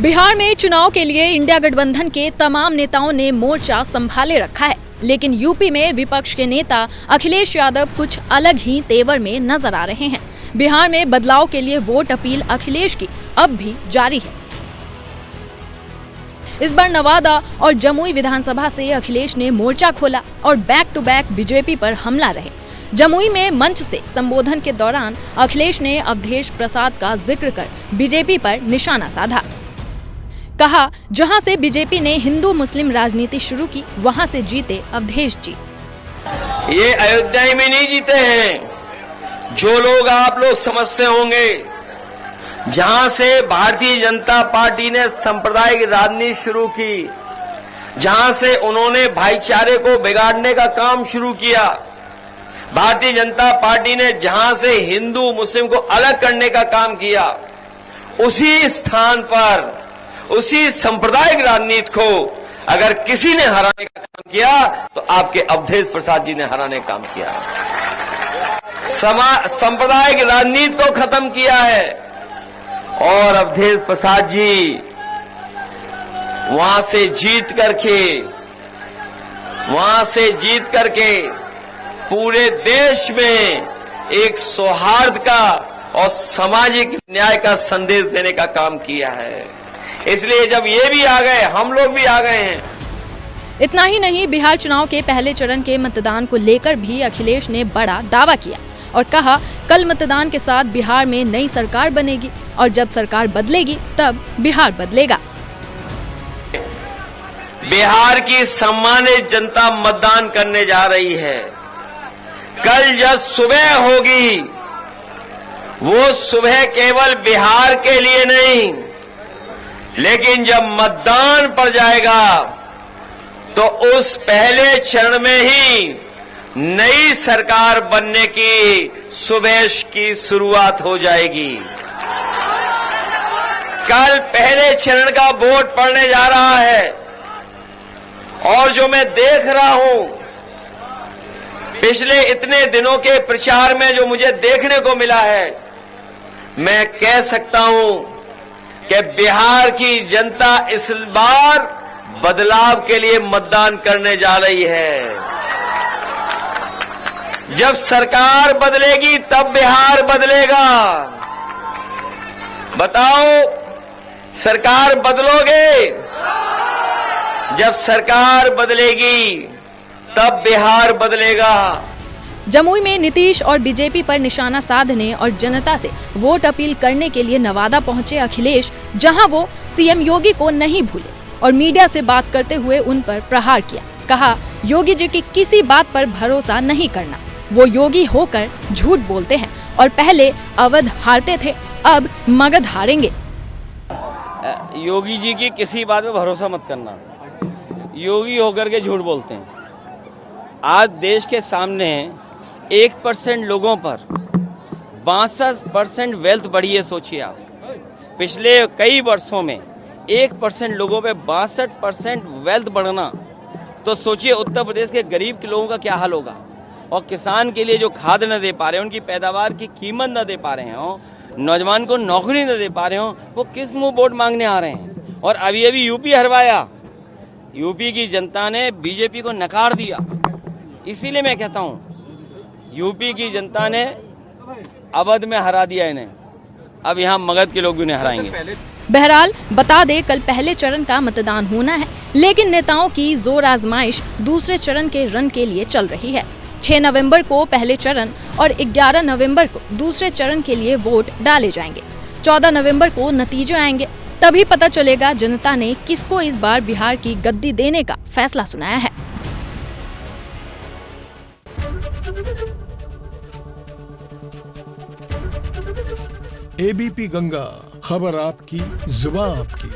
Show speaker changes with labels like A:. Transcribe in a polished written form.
A: बिहार में चुनाव के लिए इंडिया गठबंधन के तमाम नेताओं ने मोर्चा संभाले रखा है, लेकिन यूपी में विपक्ष के नेता अखिलेश यादव कुछ अलग ही तेवर में नजर आ रहे हैं। बिहार में बदलाव के लिए वोट अपील अखिलेश की अब भी जारी है। इस बार नवादा और जमुई विधानसभा से अखिलेश ने मोर्चा खोला और बैक टू बैक बीजेपी पर हमला रहे। जमुई में मंच से संबोधन के दौरान अखिलेश ने अवधेश प्रसाद का जिक्र कर बीजेपी पर निशाना साधा। कहा, जहां से बीजेपी ने हिंदू मुस्लिम राजनीति शुरू की, वहां से जीते अवधेश जी।
B: ये अयोध्या में नहीं जीते हैं। जो लोग आप लोग समझते होंगे, जहां से भारतीय जनता पार्टी ने सांप्रदायिक राजनीति शुरू की, जहां से उन्होंने भाईचारे को बिगाड़ने का काम शुरू किया, भारतीय जनता पार्टी ने जहां से हिंदू मुस्लिम को अलग करने का काम किया, उसी स्थान पर उसी सांप्रदायिक राजनीति को अगर किसी ने हराने का काम किया तो आपके अवधेश प्रसाद जी ने हराने का काम किया। सांप्रदायिक राजनीति को खत्म किया है और अवधेश प्रसाद जी वहां से जीत करके पूरे देश में एक सौहार्द का और सामाजिक न्याय का संदेश देने का काम किया है। इसलिए जब ये भी आ गए, हम लोग भी आ गए हैं।
A: इतना ही नहीं, बिहार चुनाव के पहले चरण के मतदान को लेकर भी अखिलेश ने बड़ा दावा किया और कहा, कल मतदान के साथ बिहार में नई सरकार बनेगी और जब सरकार बदलेगी तब बिहार बदलेगा।
B: बिहार की सम्मानित जनता मतदान करने जा रही है। कल जब सुबह होगी, वो सुबह केवल बिहार के लिए नहीं, लेकिन जब मतदान पड़ जाएगा तो उस पहले चरण में ही नई सरकार बनने की सुबह की शुरुआत हो जाएगी। कल पहले चरण का वोट पड़ने जा रहा है और जो मैं देख रहा हूं, पिछले इतने दिनों के प्रचार में जो मुझे देखने को मिला है, मैं कह सकता हूं कि बिहार की जनता इस बार बदलाव के लिए मतदान करने जा रही है। जब सरकार बदलेगी तब बिहार बदलेगा। बताओ, सरकार बदलोगे? जब सरकार बदलेगी तब बिहार बदलेगा।
A: जमुई में नीतीश और बीजेपी पर निशाना साधने और जनता से वोट अपील करने के लिए नवादा पहुंचे अखिलेश, जहां वो सीएम योगी को नहीं भूले और मीडिया से बात करते हुए उन पर प्रहार किया। कहा, योगी जी की किसी बात पर भरोसा नहीं करना, वो योगी होकर झूठ बोलते हैं और पहले अवध हारते थे, अब मगध हारेंगे।
C: योगी जी की किसी बात पर भरोसा मत करना, योगी होकर के झूठ बोलते हैं। आज देश के सामने 1% लोगों पर 62% वेल्थ बढ़ी है। सोचिए आप, पिछले कई वर्षों में 1% लोगों पे 62% वेल्थ बढ़ना, तो सोचिए उत्तर प्रदेश के गरीब के लोगों का क्या हाल होगा। और किसान के लिए जो खाद न दे पा रहे हैं, उनकी पैदावार की कीमत न दे पा रहे हो, नौजवान को नौकरी न दे पा रहे हो, वो किस मुंह वोट मांगने आ रहे हैं। और अभी अभी यूपी हरवाया, यूपी की जनता ने बीजेपी को नकार दिया। इसीलिए मैं कहता हूं, यूपी की जनता ने अवध में हरा दिया इन्हें, अब यहाँ मगध के लोग भी उन्हें हराएंगे।
A: बहरहाल बता दे, कल पहले चरण का मतदान होना है, लेकिन नेताओं की जोर आजमाइश दूसरे चरण के रन के लिए चल रही है। 6 नवंबर को पहले चरण और 11 नवंबर को दूसरे चरण के लिए वोट डाले जाएंगे। 14 नवंबर को नतीजे आएंगे, तभी पता चलेगा जनता ने किसको इस बार बिहार की गद्दी देने का फैसला सुनाया है।
D: एबीपी गंगा, खबर आपकी, जुबान आपकी।